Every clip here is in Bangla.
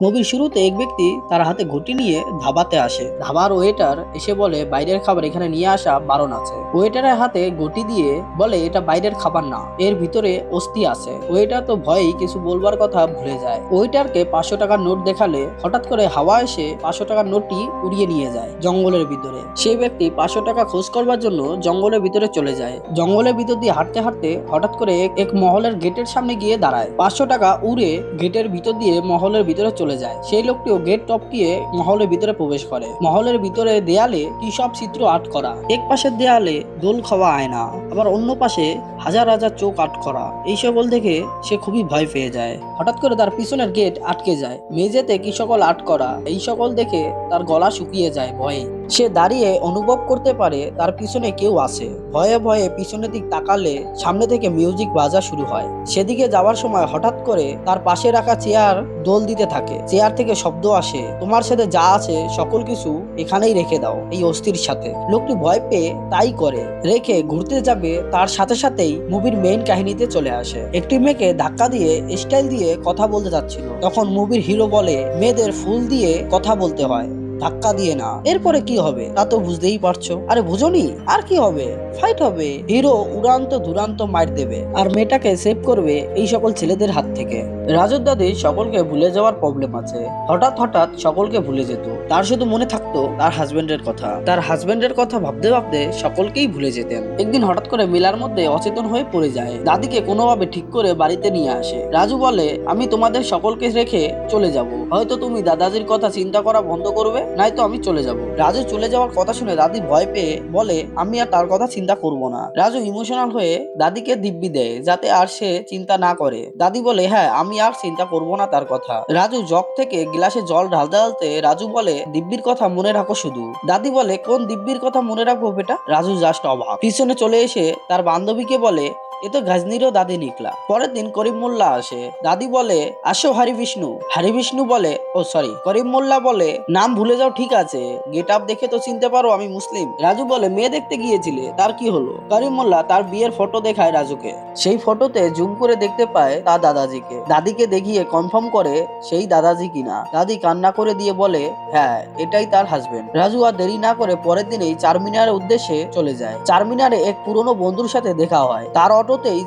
মুভির শুরুতে এক ব্যক্তি তার হাতে ঘটি নিয়ে ধাবাতে আসে। ধাবার ওয়েটার এসে বলে বাইরের খাবার এখানে নিয়ে আসা বারণ আছে। ওয়েটারের হাতে ঘটি দিয়ে বলে এটা বাইরের খাবার না, এর ভিতরে অস্থি আছে। ওয়েটার তো ভয়েই কিছু বলবার কথা ভুলে যায়। ওয়েটারকে 500 টাকার নোট দেখালে হঠাৎ করে হাওয়া এসে 500 টাকার নোটটি উড়িয়ে নিয়ে যায় জঙ্গলের ভিতরে। সেই ব্যক্তি 500 টাকা খোঁজ করবার জন্য জঙ্গলের ভিতরে চলে যায়। জঙ্গলের ভিতর দিয়ে হাঁটতে হাঁটতে হঠাৎ করে এক মহলের গেটের সামনে গিয়ে দাঁড়ায়। 500 টাকা উড়ে গেটের ভিতর দিয়ে মহলের ভিতরে চলে যায়। সেই লোকটিও গেট টপকিয়ে মহলের ভিতরে প্রবেশ করে। মহলের ভিতরে দেয়ালে কি সব চিত্র আর্ট করা। এক পাশের দেয়ালে দোল খাওয়া আয়না, আবার অন্য পাশে হাজার হাজার চোখ আর্ট করা। এই সকল দেখে সে খুবই ভয় পেয়ে যায়। হঠাৎ করে তার পিছনের গেট আটকে যায়। মেঝেতে কি সকল আর্ট করা। এই সকল দেখে তার গলা শুকিয়ে যায় ভয়ে। সে দাঁড়িয়ে অনুভব করতে পারে তার পিছনে কেউ আছে। ভয়ে ভয়ে পিছনের দিক তাকালে সামনে থেকে মিউজিক বাজা শুরু হয়। সেদিকে যাওয়ার সময় হঠাৎ করে তার পাশে রাখা চেয়ার দোল দিতে থাকে। চেয়ার থেকে শব্দ আসে, তোমার সাথে যা আছে সকল কিছু এখানেই রেখে দাও এই অস্থির সাথে। লোকটি ভয় পেয়ে তাই করে। রেখে ঘুরতে যাবে, তার সাথে সাথেই মুভির মেইন কাহিনীতে চলে আসে। একটি মেয়েকে ধাক্কা দিয়ে স্টাইল দিয়ে কথা বলতে যাচ্ছিল। তখন মুভির হিরো বলে মেয়েদের ফুল দিয়ে কথা বলতে হয়, ধাক্কা দিয়ে না। এরপরে কি হবে তা তো বুঝতেই পারছো। আরে বুঝোনি? আর কি হবে, ফাইট হবে। হিরো উড়ান্ত দুরান্ত মার দেবে আর মেয়েটাকে সেভ করবে এই সকল ছেলেদের হাত থেকে। রাজুর দাদি সকলকে ভুলে যাওয়ার প্রবলেম আছে। হঠাৎ হঠাৎ সকলকে ভুলে যেত। তার শুধু মনে থাকতো তার হাজবেন্ডের কথা। তার হাজবেন্ডের কথা ভাবতে ভাবতে সকলকেই ভুলে যেতেন। একদিন হঠাৎ করে মেলার মধ্যে অচেতন হয়ে পড়ে যায়। দাদিকে কোনোভাবে ঠিক করে বাড়িতে নিয়ে আসে। রাজু বলে আমি তোমাদের সকলকে রেখে চলে যাব, হয়তো তুমি দাদাজির কথা চিন্তা করা বন্ধ করবে, নয়তো আমি চলে যাব। রাজু চলে যাওয়ার কথা শুনে দাদি ভয় পেয়ে বলে আমি আর তার কথা চিন্তা করব না। রাজু ইমোশনাল হয়ে দাদিকে দিব্যি দেয় যাতে আর সে চিন্তা না করে। দাদি বলে হ্যাঁ আমি আর চিন্তা করব না তার কথা। রাজু জগ থেকে গ্লাসে জল ঢালতে ঢালতে রাজু বলে দিব্যির কথা মনে রাখো শুধু। দাদি বলে কোন দিব্যির কথা মনে রাখবো বেটা? রাজু জাস্ট অবাক। পিছনে চলে এসে তার বান্ধবীকে বলে এ তো গাজনিরও দাদি নিকলা। পরের দিন করিম মোল্লা আসে। দাদি বলে আসো হরি বিষ্ণু। হরি বিষ্ণু বলে ও সরি, করিম মোল্লা বলে নাম ভুলে যাও ঠিক আছে, গেট আপ দেখে তো চিনতে পারো আমি মুসলিম। রাজু বলে মেয়ে দেখতে গিয়েছিলে, তার কি হলো? করিম মোল্লা তার বিয়ের ফটো দেখায় রাজুকে। সেই ফটোতে জুম করে দেখতে পায় তার দাদাজিকে। দাদিকে দেখিয়ে কনফার্ম করে সেই দাদাজি কিনা। দাদি কান্না করে দিয়ে বলে হ্যাঁ এটাই তার হাজবেন্ড। রাজু আর দেরি না করে পরের দিনেই চারমিনারের উদ্দেশ্যে চলে যায়। চারমিনারে এক পুরনো বন্ধুর সাথে দেখা হয়। তার অটোতেই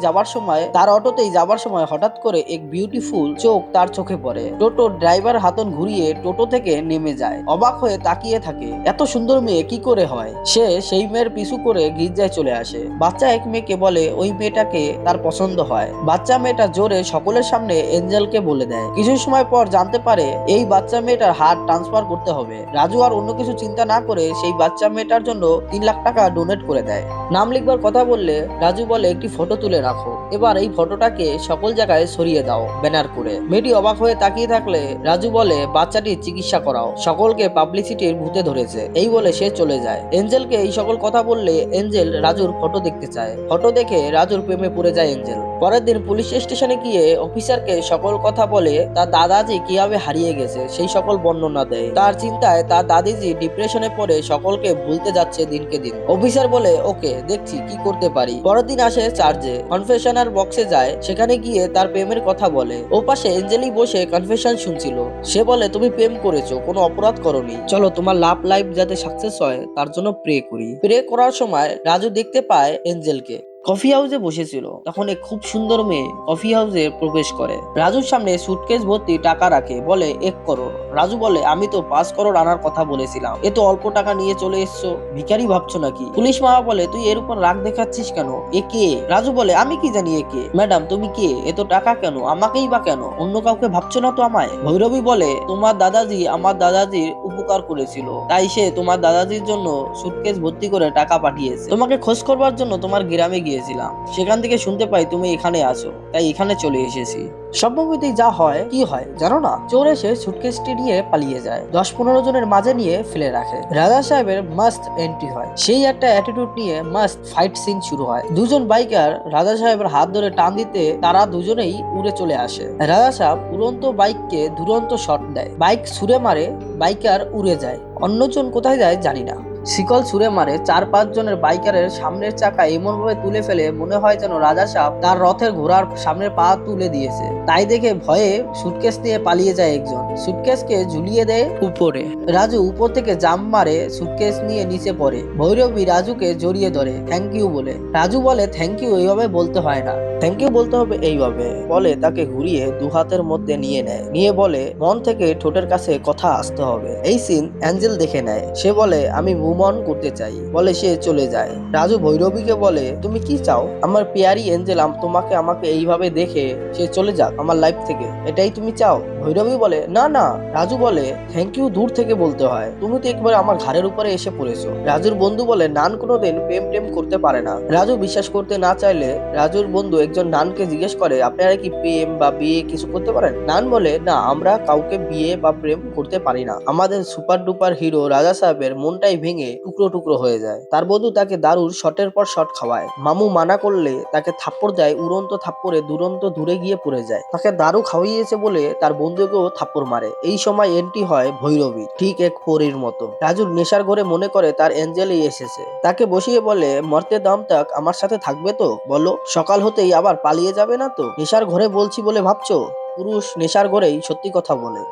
যাবার সময় হঠাৎ করে এক বিউটিফুল চোখ তার চোখে পড়ে। টোটো ড্রাইভার হাতন ঘুরিয়ে টোটো থেকে নেমে যায়। অবাক হয়ে তাকিয়ে থাকে, এত সুন্দর মেয়ে কি করে হয়। সে সেই মেয়ের পিছু করে গির্জায় চলে আসে। বাচ্চা এক মেয়েকে বলে ওই মেয়েটাকে তার পছন্দ হয়। বাচ্চা মেয়েটা জোরে সকলের সামনে এঞ্জেলকে বলে দেয়। কিছু সময় পর জানতে পারে এই বাচ্চা মেয়েটার হার্ট ট্রান্সফার করতে হবে। রাজু আর অন্য কিছু চিন্তা না করে সেই বাচ্চা মেয়েটার জন্য 3 লাখ টাকা ডোনেট করে দেয়। নাম লিখবার কথা বললে রাজু বলে একটি ফটো তুলে রাখো, এবার এই ফটোটাকে সকল জায়গায় সরিয়ে দাও ব্যানার করে। মেয়েটি অবাক হয়ে তাকিয়ে থাকলে রাজু বলে বাচ্চাটির চিকিৎসা করাও, সকলকে পাবলিসিটির ভূতে ধরেছে। এই বলে সে চলে যায়। এঞ্জেলকে এই সকল কথা বললে এঞ্জেল রাজুর ফটো দেখতে চায়। ফটো দেখে রাজুর প্রেমে পড়ে যায় এঞ্জেল। পরের দিন পুলিশ স্টেশনে গিয়ে অফিসারকে সকল কথা বলে তার দাদাজি কিভাবে হারিয়ে গেছে সেই সকল বর্ণনা দেয়। তার চিন্তায় তার দাদিজি ডিপ্রেশনে পড়ে সকলকে ভুলতে যাচ্ছে দিনকে দিন। অফিসার বলে ওকে দেখছি কি করতে পারি। পরের দিন আসে চার্জে, কনফেশনার বক্সে যায়। সেখানে গিয়ে তার প্রেমের কথা বলে। ও পাশে এঞ্জেলি বসে কনফেশন শুনছিল। সে বলে তুমি প্রেম করেছো, কোনো অপরাধ করনি, চলো তোমার লাভ লাইফ যাতে সাকসেস হয় তার জন্য প্রে করি। প্রে করার সময় রাজু দেখতে পায় এঞ্জেলকে কফি হাউসে বসেছিল। তখন এক খুব সুন্দর মেয়ে কফি হাউসে প্রবেশ করে। রাজুর সামনে সুটকেস ভর্তি টাকা রাখে, বলে 1 করোড়। রাজু বলে আমি তো 5 করোড় আনার কথা বলেছিলাম, এ তো অল্প টাকা নিয়ে চলে এসছো, ভিখারি ভাবছো নাকি? পুলিশ মামা বলে তুই এর উপর রাগ দেখাচ্ছিস কেন, এ কে? রাজু বলে আমি কি জানি এ কে। ম্যাডাম তুমি কে, এত টাকা কেন, আমাকেই বা কেন, অন্য কাউকে ভাবছো না তো আমায়? ভৈরবী বলে তোমার দাদাজি আমার দাদাজির উপকার করেছিল, তাই সে তোমার দাদাজির জন্য সুটকেস ভর্তি করে টাকা পাঠিয়েছে। তোমাকে খোঁজ করবার জন্য তোমার গ্রামে গিয়েছিলাম, সেখান থেকে শুনতে পাই তুমি এখানে আছো, তাই এখানে চলে এসেছি। সম্ভবতই যা হয় কি হয় জানো না, চোর এসে সুটকেসটি নিয়ে পালিয়ে যায়। 10-15 জনের মাঝে নিয়ে ফেলে রাখে। রাজা সাহেবের মাস্ট এন্ট্রি হয়। সেই একটা অ্যাটিটিউড নিয়ে মাস্ট ফাইট সিন শুরু হয়। দুজন বাইকার রাজা সাহেবের হাত ধরে টান দিতে তারা দুজনেই উড়ে চলে আসে। রাজা সাহেব উড়ন্ত বাইককে দুরন্ত শট দেয়, বাইক ছুড়ে মারে, বাইকার উড়ে যায়। অন্যজন কোথায় যায় জানি না। শিকল ছুঁড়ে মারে। 4-5 জনের বাইকারের সামনের চাকা এমন ভাবে তুলে ফেলে মনে হয় যেন রাজা সাহেব তার রথের ঘোড়ার সামনের পা তুলে দিয়েছে। তাই দেখে ভয়ে সুটকেস নিয়ে পালিয়ে যায় একজন, সুটকেসকে ঝুলিয়ে দেয় উপরে। রাজু উপর থেকে জাম্প মারে, সুটকেস নিয়ে নিচে পড়ে। ভৈরবী রাজুকে জড়িয়ে ধরে থ্যাংক ইউ বলে। রাজু বলে থ্যাংক ইউ এইভাবে বলতে হয় না, থ্যাংক ইউ বলতে হবে এইভাবে। বলে তাকে ঘুরিয়ে দু হাতের মধ্যে নিয়ে নেয়, নিয়ে বলে মন থেকে ঠোঁটের কাছে কথা আসতে হবে। এই সিন অ্যাঞ্জেল দেখে নেয়, সে বলে আমি মুভ অন করতে চাই, বলে সে চলে যায়। রাজু ভৈরবীকে বলে তুমি কি চাও? আমার পেয়ারি অ্যাঞ্জেল তোমাকে আমাকে এইভাবে দেখে সে চলে যাক আমার লাইফ থেকে, এটাই তুমি চাও? ভৈরবী বলে না না। রাজু বলে থ্যাংক ইউ দূর থেকে বলতে হয়, তুমি তো একবার আমার ঘাড়ের উপরে এসে পড়েছো। রাজুর বন্ধু বলে নান কোনোদিন প্রেম টেম করতে পারে না। রাজু বিশ্বাস করতে না চাইলে রাজুর বন্ধু একজন নানকে জিজ্ঞেস করে আপনারা কি প্রেম বা বিয়ে কিছু করতে পারেন? নান বলে না, আমরা কাউকে বিয়ে বা প্রেম করতে পারি না। আমাদের সুপার ডুপার হিরো রাজা সাহেবের মনটাই ভেঙে টুকরো টুকরো হয়ে যায়। তার বন্ধু তাকে দারুর শটের পর শট খাওয়ায়। মামু মানা করলে তাকে থাপ্পড় দেয়, উড়ন্ত থাপ্পড়ে দুরন্ত দূরে গিয়ে পড়ে যায়। তাকে দারু খাওয়িয়েছে বলে তার বন্ধুকেও থাপ্পড় মারে। এই সময় এন্ট্রি হয় ভৈরবী, ঠিক এক পরীর মতো। রাজুর নেশার ঘরে মনে করে তার এঞ্জেলই এসেছে, তাকে বসিয়ে বলে মরতে দাম তাক আমার সাথে থাকবে তো বলো, সকাল হতেই আবার পালিয়ে যাবে না তো? নেশার ঘরে বলছি বলে ভাবছো? পুরুষ নেশার ঘরেই সত্যি কথা বলে।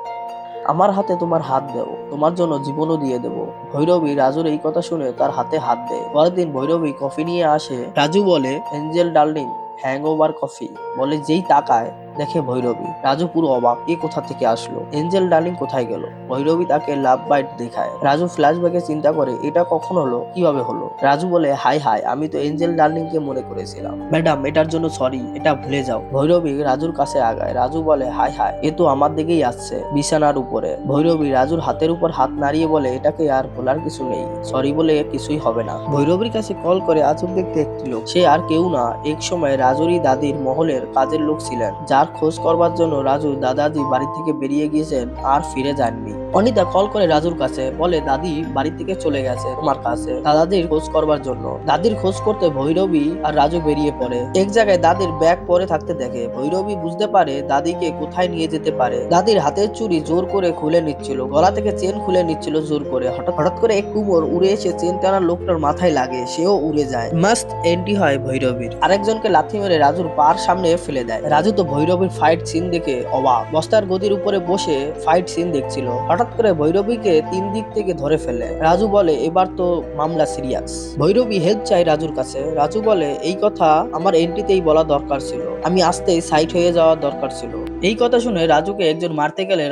আমার হাতে তোমার হাত দেও, তোমার জন্য জীবনও দিয়ে দেব। ভৈরবী রাজুর এই কথা শুনে তার হাতে হাত দেয়। পরের দিন ভৈরবী কফি নিয়ে আসে। রাজু বলে এঞ্জেল ডার্লিং হ্যাংওভার কফি, বলে যেই তাকায় দেখে ভৈরবী। রাজু পুরো অবাক, এ কোথা থেকে আসলো? এঞ্জেল ডার্লিং কোথায় গেল? ভৈরবী তাকে লাভ বাইট দেখায়। রাজু ফ্ল্যাশব্যাকে চিন্তা করে এটা কখন হলো, কিভাবে হলো। রাজু বলে হাই হাই, আমি তো এঞ্জেল ডার্লিং কে মনে করেছিলাম। ম্যাডাম এটার জন্য সরি, এটা ভুলে যাও। ভৈরবী রাজুর কাছে আগায়। রাজু বলে হাই হাই, এ তো আমার দিকেই আসছে বিছানার উপরে। ভৈরবী রাজুর হাতের উপর হাত নাড়িয়ে বলে এটাকে আর বলার কিছু নেই, সরি বলে কিছুই হবে না। ভৈরবীর কাছে কল করে আজব দেখতে একটি লোক, সে আর কেউ না, এক সময় রাজুরই দাদির মহলের কাজের লোক ছিলেন, যার খোঁজ করবার জন্য রাজু দাদাজি বাড়ি থেকে বেরিয়ে গিয়েছেন আর ফিরে যাননি। অনিতা কল করে রাজুর কাছে, বলে দাদি বাড়ি থেকে চলে গেছে তোমার কাছে দাদাদির খোঁজ করবার জন্য। দাদির খোঁজ করতে ভৈরবী আর রাজু বেরিয়ে পড়ে। এক জায়গায় দাদির ব্যাগ পরে থাকতে দেখে। ভৈরবী বুঝতে পারে দাদিকে কোথায় নিয়ে যেতে পারে। দাদির হাতের চুড়ি জোর করে খুলে নিচ্ছিল, গলা থেকে চেন খুলে নিচ্ছিল জোর করে। হঠাৎ করে এক কুমোর উড়ে এসে চেন টানার লোকটার মাথায় লাগে, সেও উড়ে যায়। মাস্ট এন্ট্রি হয় ভৈরবীর। আরেকজনকে লাথি মেরে রাজুর পার সামনে ফেলে দেয়। রাজু তো ভৈরবীর ফাইট সিন দেখে অবাক, বস্তার গদির উপরে বসে ফাইট সিন দেখছিল। হঠাৎ করে ভৈরবীকে 3 দিক থেকে ধরে ফেলে। রাজু বলে এবার তো মামলা সিরিয়াস। ভৈরবী হেল্প চাই রাজুর কাছে। রাজু বলে এই কথা আমার এন্ট্রিতেই বলা দরকার ছিল, আমি আসতেই সাইড হয়ে যাওয়া দরকার ছিল। এই কথা শুনে রাজুকে একজন মারতে গেলে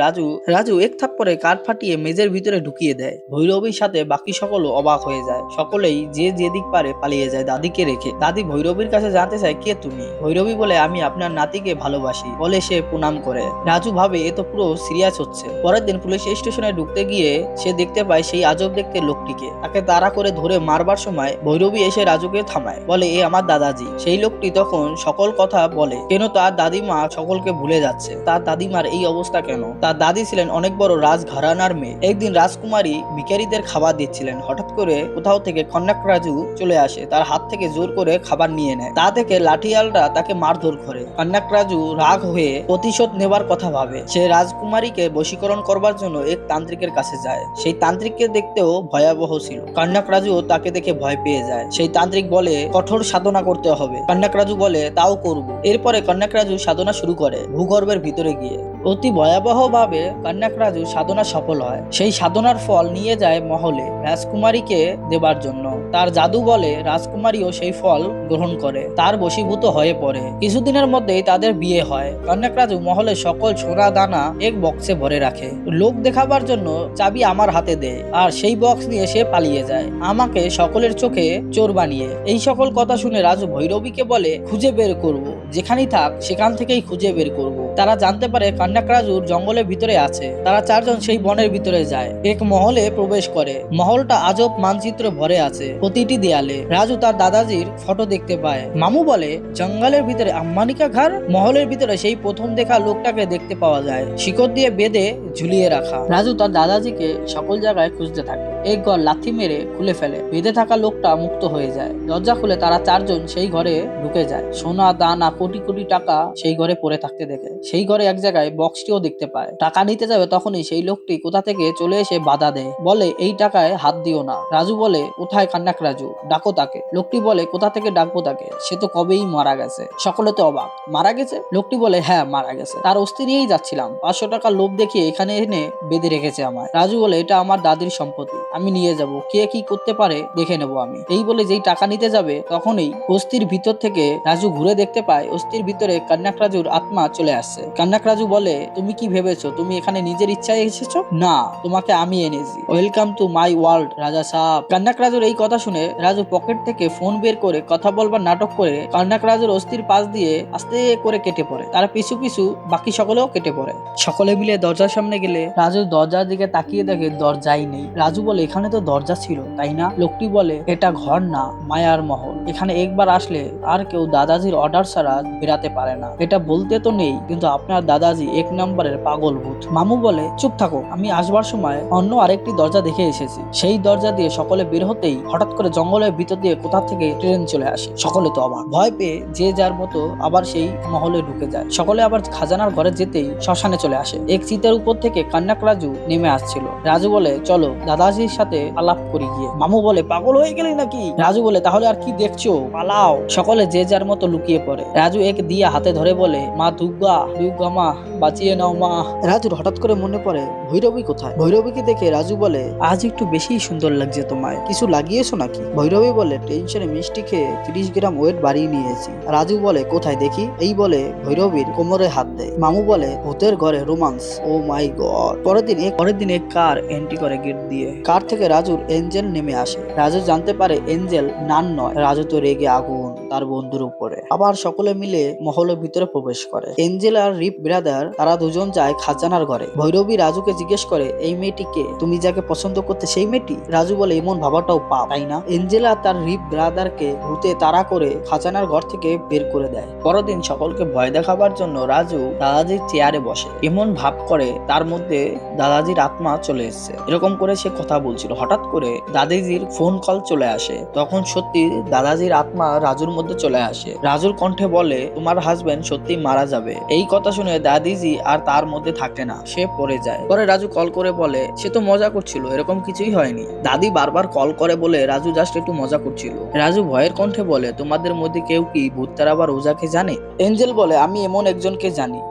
রাজু এক থাপ্পড়ে কাঠ ফাটিয়ে মেজের ভিতরে ঢুকিয়ে দেয়। ভৈরবীর সাথে বাকি সকলও অবাক হয়ে যায়। সকলেই যে যেদিক পারে পালিয়ে যায় দাদিকে রেখে। দাদি ভৈরবীর কাছে জানতে চায় কে তুমি? ভৈরবী বলে আমি আপনার নাতিকে ভালোবাসি, বলে সে প্রণাম করে। রাজু ভাবে এ তো পুরো সিরিয়াস হচ্ছে। পরের দিন পুলিশ স্টেশনে ঢুকতে গিয়ে সে দেখতে পায় সেই আজব দেখতে লোকটিকে। তাকে তাড়া করে ধরে মারবার সময় ভৈরবী এসে রাজুকে থামায়, বলে এ আমার দাদাজি। সেই লোকটি তখন সকল কথা বলে, কেন তার দাদিমা সকলকে ভুলে যাচ্ছে, তার দাদিমার এই অবস্থা কেন। তার দাদি ছিলেন অনেক বড় রাজঘরানার মেয়ে। একদিন রাজকুমারী ভিখারিদের খাবার দিচ্ছিলেন, হঠাৎ করে কোথাও থেকে কন্যাক রাজু চলে আসে, তার হাত থেকে জোর করে খাবার নিয়ে নেয়। তা থেকে লাঠিয়ালরা তাকে মারধর করে। কন্যাক রাজু রাগ হয়ে প্রতিশোধ নেবার কথা ভাবে। সে রাজকুমারীকে বশীকরণ করবার জন্য এক তান্ত্রিকের কাছে যায়। সেই তান্ত্রিককে দেখতেও ভয়াবহ ছিল। কন্যাক রাজু তাকে দেখে ভয় পেয়ে যায়। সেই তান্ত্রিক বলে কঠোর সাধনা করতে হবে। কন্যাক রাজু বলে তাও করব। এরপরে কন্যাক রাজু সাধনা শুরু করে ভূগর্ভের ভিতরে গিয়ে। অতি ভয়াবহ ভাবে কন্যাক রাজু সাধনা সফল হয়। সেই সাধনার ফল নিয়ে যায় মহলে রাজকুমারীকে দেবার জন্য। তার জাদু বলে রাজকুমারীও সেই ফল গ্রহণ করে, তার বশীভূত হয়ে পড়ে। কিছুদিনের মধ্যেই তাদের বিয়ে হয়। কন্যাক রাজু মহলে সকল সোনা দানা এক বক্সে ভরে রাখে। লোক দেখাবার জন্য চাবি আমার হাতে দেয় আর সেই বক্স নিয়ে সে পালিয়ে যায়, আমাকে সকলের চোখে চোর বানিয়ে। এই সকল কথা শুনে রাজু ভৈরবীকে বলে খুঁজে বের করব, যেখানেই থাক সেখান থেকেই খুঁজে বের করব। তারা জানতে পারে কন্যাক রাজুর জঙ্গলের ভিতরে আছে। তারা 4 জন সেই বনের ভিতরে যায়, এক মহলে প্রবেশ করে। মহলটা আজব মানচিত্র ভরে আছে প্রতিটি দেয়ালে। রাজু তার দাদাজির ফটো দেখতে পায়। মামু বলে জঙ্গলের ভিতরে আম্মানিকা ঘর। মহলের ভিতরে সেই প্রথম দেখা লোকটাকে দেখতে পাওয়া যায়, শিকড় দিয়ে বেঁধে ঝুলিয়ে রাখা। রাজু তার দাদাজিকে সকল জায়গায় খুঁজতে থাকে। এক ঘর লাথি মেরে খুলে ফেলে। বেঁধে থাকা লোকটা মুক্ত হয়ে যায়। দরজা খুলে তারা চারজন সেই ঘরে ঢুকে যায়। সোনা দানা কোটি কোটি টাকা সেই ঘরে পড়ে থাকতে দেখে। সেই ঘরে এক জায়গায় বক্সটিও দেখতে পায়। টাকা নিতে যাবে তখনই সেই লোকটি কোথা থেকে চলে এসে বাধা দেয়, বলে এই টাকায় হাত দিও না। রাজু বলে কোথায় কান্নাক রাজু, ডাকো তাকে। লোকটি বলে কোথা থেকে ডাকবো তাকে, সে তো কবেই মারা গেছে। সকলে তো অবাক, মারা গেছে? লোকটি বলে হ্যাঁ মারা গেছে, তার অস্থি নিয়েই যাচ্ছিলাম, 500 টাকা লোভ দেখিয়ে এখানে এনে বেঁধে রেখেছে আমায়। রাজু বলে এটা আমার দাদির সম্পত্তি, আমি নিয়ে যাব, কে কি করতে পারে দেখে নেবো আমি। এই বলে যেই টাকা নিতে যাবে তখনই অস্থির ভিতর থেকে রাজু ঘুরে দেখতে পায় অস্থির ভিতরে কান্নাক রাজুর আত্মা চলে আসছে। কান্নাক রাজু বলে তুমি কি ভেবেছো তুমি এখানে নিজের ইচ্ছায় এসেছো? না, তোমাকে আমি এনেছি। ওয়েলকাম টু মাই ওয়ার্ল্ড রাজা সাহেব। কান্নাক রাজুর এই কথা শুনে রাজু পকেট থেকে ফোন বের করে কথা বলবার নাটক করে কান্নাক রাজুর অস্থির পাশ দিয়ে আস্তে করে কেটে পড়ে। তার পিছু পিছু বাকি সকলেও কেটে পড়ে। সকলে মিলে দরজার সামনে গেলে রাজু দরজার দিকে তাকিয়ে দেখে দরজাই নেই। রাজু বলে এখানে তো দরজা ছিল তাই না? লোকটি বলে এটা ঘর না, মায়ার মহল। এখানে একবার আসলে আর কেউ দাদাজির অর্ডার ছাড়া বেরাতে পারে না। এটা বলতে তো নেই কিন্তু আপনার দাদাজি 1 নম্বরের পাগল ভূত। মামু বলে চুপ থাকো, আমি আসবার সময় অন্য আরেকটি দরজা দেখে এসেছি। সেই দরজা দিয়ে সকলে বের হতেই হঠাৎ করে জঙ্গলের ভিতর দিয়ে কোথা থেকে ট্রেন চলে আসে। সকলে তো অবাক, ভয় পেয়ে যে যার মতো আবার সেই মহলে ঢুকে যায়। সকলে আবার খাজানার ঘরে যেতেই শ্মশানে চলে আসে। এক চিতার উপর থেকে কান্নাক রাজু নেমে আসছিল। রাজু বলে চলো দাদাজির সাথে আলাপ করি গিয়ে। মামু বলে পাগল হয়ে গেলি নাকি? রাজু বলে তাহলে আর কি দেখছো, পালাও। সকলে যে যার মতো লুকিয়ে পড়ে। রাজু এক দিয়া হাতে ধরে বলে মা দুর্গা, দুর্গা মা বাঁচিয়ে নাও মা। রাজুর হঠাৎ করে মনে পড়ে ভৈরবী কোথায়। ভৈরবীকে দেখে রাজু বলে আজ একটু বেশি সুন্দর লাগছে তোমায়, কিছু লাগিয়েছো নাকি? ভৈরবী বলে টেনশনে মিষ্টি খেয়ে 30 গ্রাম ওয়েট বাড়িয়ে নিয়েছি। রাজু বলে কোথায় দেখি। এই বলে ভৈরবীর কোমরে হাত দেয়। মামু বলে ভূতের ঘরে রোমান্স, ও মাই গড। পরের দিন এক কার এন্ট্রি করে গেট দিয়ে। কার থেকে রাজুর এঞ্জেল নেমে আসে। রাজু জানতে পারে এঞ্জেল নান নয়। রাজু তো রেগে আগুন তার বন্ধুর উপরে। আবার সকলে মিলে মহলের ভিতরে প্রবেশ করে। এঞ্জেল আর রিপ ব্রাদার তারা দুজন যায় খাজানার ঘরে। ভৈরবী রাজুকে জিজ্ঞেস করে এই মেয়েটিকে, তুমি যাকে পছন্দ করতে সেই মেয়েটি? রাজু বলে এমন ভাবাটাও পাপ তাই না? এঞ্জেলা তার রিপ ব্রাদারকে ভূতে তাড়া করে খাজানার ঘর থেকে বের করে দেয়। পরের দিন সকলকে ভয় দেখাবার জন্য রাজু দাদাজির চেয়ারে বসে, এমন ভাব করে তার মধ্যে দাদাজির আত্মা চলে এসছে। এরকম করে সে কথা বলছিল। হঠাৎ করে দাদাজির ফোন কল চলে আসে। তখন সত্যি দাদাজির আত্মা রাজুর মধ্যে চলে আসে। রাজুর কণ্ঠে বলে তোমার হাজবেন্ড সত্যি মারা যাবে। এই কথা শুনে দাদিজি আর তার মধ্যে থাকে না, সে পড়ে যায়। পরে রাজু কল করে বলে সে তো মজা করছিল, এরকম কিছুই হয়নি। দাদি বারবার কল করে বলে রাজু জাস্ট একটু মজা করছিল। রাজু ভয়ের কণ্ঠে বলে তোমাদের মধ্যে কেউ কি ভূত তাড়াবার ওঝাকে জানে? এঞ্জেল বলে আমি এমন একজনকে জানি,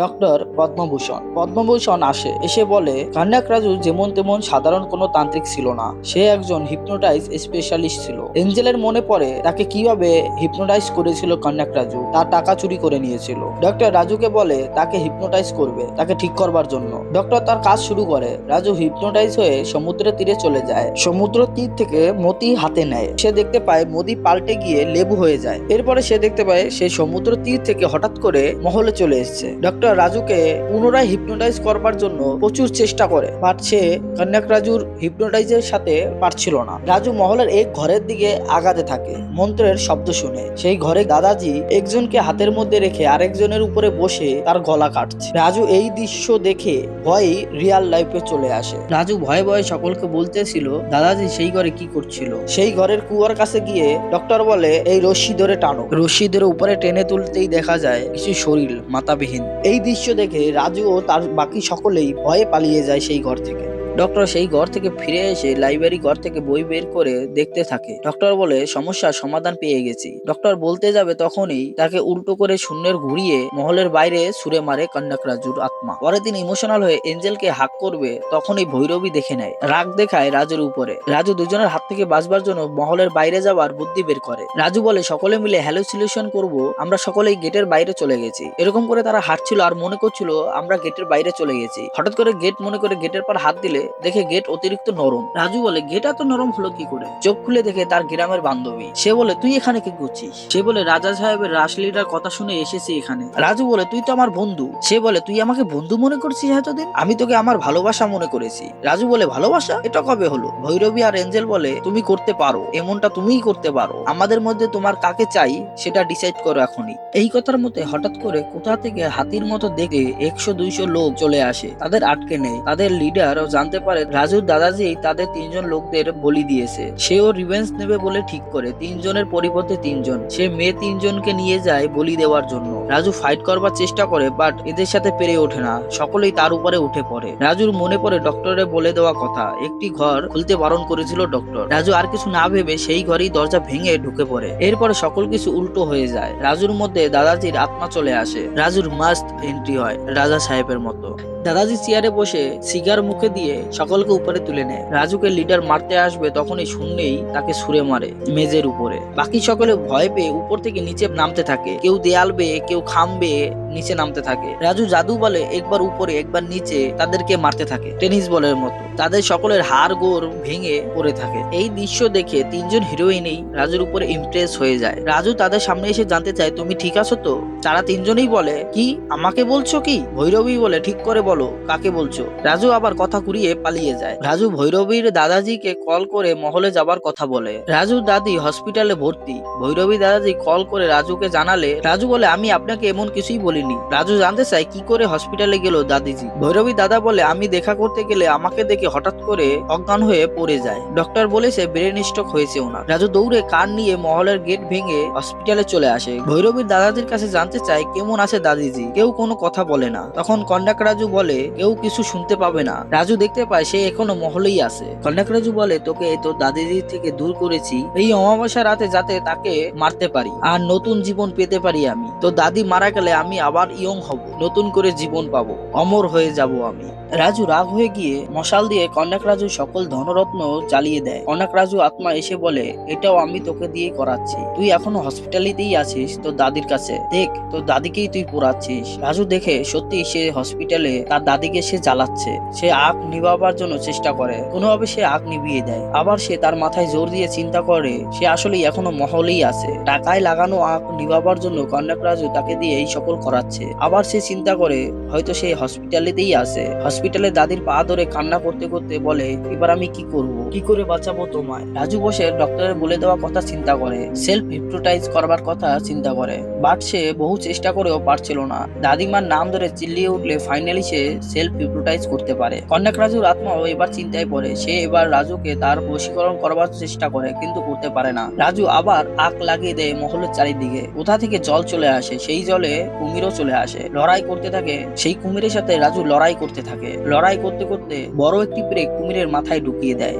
ডক্টর পদ্মভূষণ। পদ্মভূষণ এসে বলে কান্নাক রাজু যেমন তেমন সাধারণ কোনো তান্ত্রিক ছিল না, সে একজন হিপনোটাইজ স্পেশালিস্ট ছিল। এঞ্জেলের মনে পড়ে তাকে কিভাবে হিপনোটাইজ করেছিল কান্নাক রাজু, তার টাকা চুরি করে নিয়েছিল। ডক্টর রাজুকে বলে তাকে হিপনোটাইজ করবে, তাকে ঠিক করবার জন্য। ডক্টর তার কাজ শুরু করে। রাজু হিপনোটাইজ হয়ে সমুদ্রের তীরে চলে যায়। সমুদ্র তীর থেকে মতি হাতে নেয়। সে দেখতে পায় মতি পাল্টে গিয়ে লেবু হয়ে যায়। এরপরে সে দেখতে পায় সে সমুদ্র তীর থেকে হঠাৎ করে মহলে চলে এসেছে। ডক্টর রাজুকে পুনরায় হিপনোটাইজ করবার জন্য প্রচুর চেষ্টা করে, বাট সে কান্নাক রাজুর হিপনোটাইজের সাথে পারছিল না। রাজু মহলের এক ঘরের দিকে আগাতে থাকে মন্ত্রের শব্দ শুনে। সেই ঘরে দাদাজি একজনকে হাতের মধ্যে রেখে আরেকজনের উপরে বসে তার গলা কাটছে। রাজু এই দৃশ্য দেখে ভয়ে রিয়াল লাইফে চলে আসে। রাজু ভয়ে ভয়ে সকলকে বলতেছিল দাদাজি সেই ঘরে কি করছিল। সেই ঘরের কুয়ার কাছে গিয়ে ডক্টর বলে এই রশ্মি ধরে টানো। রশ্মি ধরে উপরে টেনে তুলতেই দেখা যায় কিছু শরীর মাথাবিহীন। এই দৃশ্য দেখে রাজু ও তার বাকি সকলেই ভয়ে পালিয়ে যায় সেই ঘর থেকে। ডক্টর সেই ঘর থেকে ফিরে এসে লাইব্রেরি ঘর থেকে বই বের করে দেখতে থাকে। ডক্টর বলে সমস্যার সমাধান পেয়ে গেছি। ডক্টর বলতে যাবে তখনই তাকে উল্টো করে শূন্যের ঘুরিয়ে মহলের বাইরে ছুড়ে মারে কান্নাক রাজুর আত্মা। পরে দিন ইমোশনাল হয়ে এঞ্জেলকে হাক করবে তখনই ভৈরবী দেখে নেয়, রাগ দেখায় রাজুর উপরে। রাজু দুজনের হাত থেকে বাঁচবার জন্য মহলের বাইরে যাওয়ার বুদ্ধি বের করে। রাজু বলে সকলে মিলে হ্যালুসিনেশন করব, আমরা সকলেই গেটের বাইরে চলে গেছি। এরকম করে তারা হাঁটছিল আর মনে করছিল আমরা গেটের বাইরে চলে গেছি। হঠাৎ করে গেট মনে করে গেটের পর হাত দিলে দেখে গেট অতিরিক্ত নরম। রাজু বলে গেট এত নরম হলো কি করে? চোখ খুলে দেখে তার গ্রামের বান্ধবী। সে বলে তুই এখানে কি করছিস? সে বলে রাজা সাহেবের রাসলীলার কথা শুনে এসেছি এখানে। রাজু বলে তুই তো আমার বন্ধু। সে বলে তুই আমাকে বন্ধু মনে করছিস এতদিন? আমি তোকে আমার ভালোবাসা মনে করেছি। রাজু বলে ভালোবাসা? এটা কবে হলো? ভৈরবী আর এঞ্জেল বলে তুমি করতে পারো, এমনটা তুমিই করতে পারো। আমাদের মধ্যে তোমার কাকে চাই সেটা ডিসাইড করো এখনই। এই কথার মধ্যে হঠাৎ করে কোথা থেকে হাতির মতো দেখে 100-200 লোক চলে আসে। তাদের আটকে নেয়। তাদের লিডার জানতে জানতে পারে রাজুর দাদাজি তাদের 3জন লোকদের বলি দিয়েছে। সেও রিভেঞ্জ নেবে বলে ঠিক করে 3জনের পরিবর্তে 3জন সে মেয়ে 3জনকে নিয়ে যায় বলি দেওয়ার জন্য। রাজু ফাইট করবার চেষ্টা করে বাট এদের সাথে পেরে ওঠে না, সকলেই তার উপরে উঠে পড়ে। রাজুর মনে পড়ে ডক্টরের বলে দেওয়া কথা, একটি ঘর খুলতে বারণ করেছিল ডক্টর। রাজু আর কিছু না ভেবে সেই ঘরেই দরজা ভেঙে ঢুকে পড়ে। এরপরে সকল কিছু উল্টো হয়ে যায়। রাজুর মধ্যে দাদাজির আত্মা চলে আসে। রাজুর মাস্ট এন্ট্রি হয় রাজা সাহেবের মতো। দাদাজি চেয়ারে বসে সিগার মুখে দিয়ে সকলকে উপরে তুলে নেয়। রাজুকে লিডার মারতে আসবে তখনই শুনলেই তাকে ছুঁড়ে মারে মেজের উপরে। বাকি সকলে ভয় পেয়ে উপর থেকে নিচে নামতে থাকে, কেউ দেয়াল বেয়ে কেউ খাম বেয়ে নিচে নামতে থাকে। রাজু জাদু বলে একবার উপরে একবার নিচে তাদেরকে মারতে থাকে টেনিস বলের মতো। তাদের সকলের হাড় গোড় ভেঙে পড়ে থাকে। এই দৃশ্য দেখে 3জন হিরোইনই রাজুর উপরে ইমপ্রেস হয়ে যায়। রাজু তাদের সামনে এসে জানতে চায় তুমি ঠিক আছো তো? তারা 3জনই বলে কি আমাকে বলছো কি? ভৈরবী বলে ঠিক করে বলো কাকে বলছো? রাজু আবার কথা ঘুরিয়ে পালিয়ে যায়। রাজু ভৈরবীর দাদাজিকে কল করে মহলে যাবার কথা বলে। রাজুর দাদি হসপিটালে ভর্তি। ভৈরবী দাদাজি কল করে রাজুকে জানালে রাজু বলে আমি আপনাকে এমন কিছুই বলিনি। রাজু জানতে চায় কি করে হসপিটালে গেল দাদিজি। ভৈরবী দাদা বলে আমি দেখা করতে গেলে আমাকে দেখে হঠাৎ করে অজ্ঞান হয়ে পড়ে যায়। ডক্টর বলেছে ব্রেন স্ট্রোক হয়েছে ওনার। রাজু দৌড়ে কার নিয়ে মহলের গেট ভেঙে হসপিটালে চলে আসে। ভৈরবীর দাদাজির কাছে জানতে চায় কেমন আছে দাদিজি। কেউ কোনো কথা বলে না। তখন কন্ডাক্ট রাজু বলে কেউ কিছু শুনতে পাবে না। রাজু দেখতে পায় সে এখনো মহলেই আছে। কন্ডাক্ট রাজু বলে তোকে তোর দাদিজি থেকে দূর করেছি এই অমাবস্যা রাতে যাতে তাকে মারতে পারি আর নতুন জীবন পেতে পারি আমি। তো দাদি মারা গেলে আমি আবার ইয়ং হব, নতুন করে জীবন পাবো, অমর হয়ে যাব আমি। রাজু রাগ হয়ে গিয়ে মশাল দিয়ে কন্যাক রাজু সকল ধনরত্ন জ্বালিয়ে দেয়। কন্যাক রাজু আত্মা এসে বলে এটাও আমি তোকে দিয়ে করাচ্ছি, তুই এখনো হসপিটালিতেই আছিস তোর দাদির কাছে, দেখ তোর দাদিকেই তুই পোড়াচ্ছিস। রাজু দেখে সত্যি সে হসপিটালে তার দাদিকে সে জ্বালাচ্ছে। সে আগ নিভাবার জন্য চেষ্টা করে, কোনোভাবে সে আগ নিভিয়ে দেয়। আবার সে তার মাথায় জোর দিয়ে চিন্তা করে সে আসলে এখনো মহলেই আছে। টাকায় লাগানো আগ নিভাবার জন্য কন্যাক রাজু তাকে দিয়ে এই সকল করাচ্ছে। আবার সে চিন্তা করে হয়তো সে হসপিটালিতেই আছে। হসপিটালে দাদির পা ধরে কান্না করতে করতে বলে এবার আমি কি করব, কি করে বাঁচাবো তোমায়? রাজু বসে ডক্টরের বলে দেওয়া কথা চিন্তা করে, সেলফ হিপনোটাইজ করবার কথা চিন্তা করে। বাট সে বহু চেষ্টা করেও পারছিল না। দাদিমার নাম ধরে চিল্লিয়ে উঠলে ফাইনালি সে সেলফ হিপনোটাইজ করতে পারে। কন্যাক রাজুর আত্মাও এবার চিন্তায় পড়ে। সে এবার রাজুকে তার বশীকরণ করবার চেষ্টা করে কিন্তু করতে পারে না। রাজু আবার আগ লাগিয়ে দেয় মহলের চারিদিকে। কোথা থেকে জল চলে আসে, সেই জলে কুমিরও চলে আসে। লড়াই করতে থাকে, সেই কুমিরের সাথে রাজু লড়াই করতে থাকে। লড়াই করতে করতে বড় একটি ব্রেক কুমিরের মাথায় ঢুকিয়ে দেয়,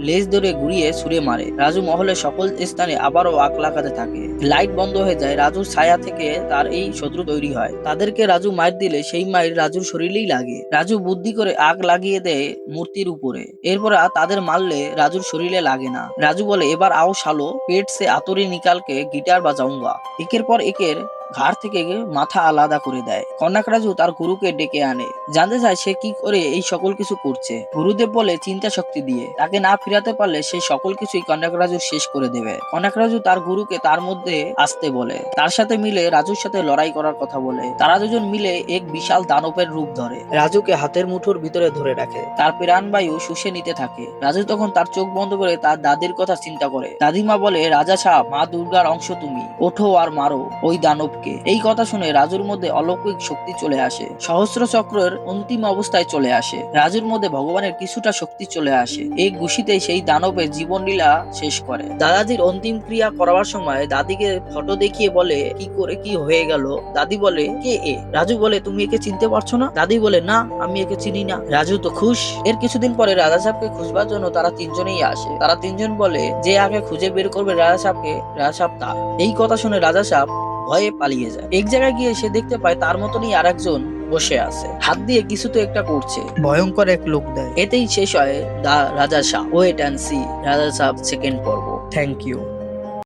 লেজ ধরে ঘুরিয়ে ছুঁড়ে মারে। রাজু মহলের সকল স্থানে আবারও আগ লাগাতে থাকে। লাইট বন্ধ হয়ে যায়। রাজুর ছায়া থেকে তার এই শত্রু তৈরি হয়। তাদেরকে রাজু মার দিলে সেই মায়ের রাজুর শরীরেই লাগে। রাজু বুদ্ধি করে আগ লাগিয়ে দেয় মূর্তির উপরে। এরপর তাদের মারলে রাজুর শরীরে লাগে না। রাজু বলে এবার আও শালো, পেট সে আতরি নিকালকে গিটার বাজাউঙ্গা। একের পর একের ঘাড় থেকে মাথা আলাদা করে দেয়। কন্যাক রাজু তার গুরুকে ডেকে আনে, জানতে চায় সে কি করে এই সকল কিছু করছে। গুরুদেব বলে চিন্তা শক্তি দিয়ে, তাকে না ফিরাতে পারলে সে সকল কিছুই কন্যাক রাজু শেষ করে দেবে। কন্যাক রাজু তার গুরুকে তার মধ্যে আসতে বলে, তার সাথে মিলে রাজুর সাথে লড়াই করার কথা বলে। তারা দুজন মিলে এক বিশাল দানবের রূপ ধরে রাজুকে হাতের মুঠোর ভিতরে ধরে রাখে, তার প্রাণবায়ু শুষে নিতে থাকে। রাজু তখন তার চোখ বন্ধ করে তার দাদির কথা চিন্তা করে। দাদিমা বলে রাজা সাহেব, মা দুর্গার অংশ তুমি, ওঠো আর মারো ওই দানব। এই কথা শুনে রাজুর মধ্যে অলৌকিক শক্তি চলে আসে। সহস্র চক্রের অন্তিম অবস্থায় চলে আসে। রাজুর মধ্যে ভগবানের কিছুটা শক্তি চলে আসে। এই ঘুষিতেই সেই দানবের জীবন লীলা শেষ করে। দাদাজির অন্তিম ক্রিয়া করার সময় দাদিকে ফটো দেখিয়ে বলে কি করে কি হয়ে গেল। দাদি বলে কে এ? রাজু বলে তুমি একে চিনতে পারছো না? দাদি বলে না, আমি একে চিনি না। রাজু তো খুশ। এর কিছুদিন পরে রাজা সাহেবকে খুঁজবার জন্য তারা 3জনেই আসে। তারা 3জন বলে যে আগে খুঁজে বের করবে রাজা সাহেবকে, রাজা সাহেব তার। এই কথা শুনে রাজা সাহেব ভয়ে পালিয়ে যায়। এক জায়গায় গিয়ে সে দেখতে পায় তার মতনই আর একজন বসে আছে, হাত দিয়ে কিছু তো একটা করছে। ভয়ঙ্কর এক লোক দেয়। এতেই শেষ হয় দা রাজা সাহেব। ওয়েট অ্যান্ড সি রাজা সাহেব সেকেন্ড পর্ব। Thank you.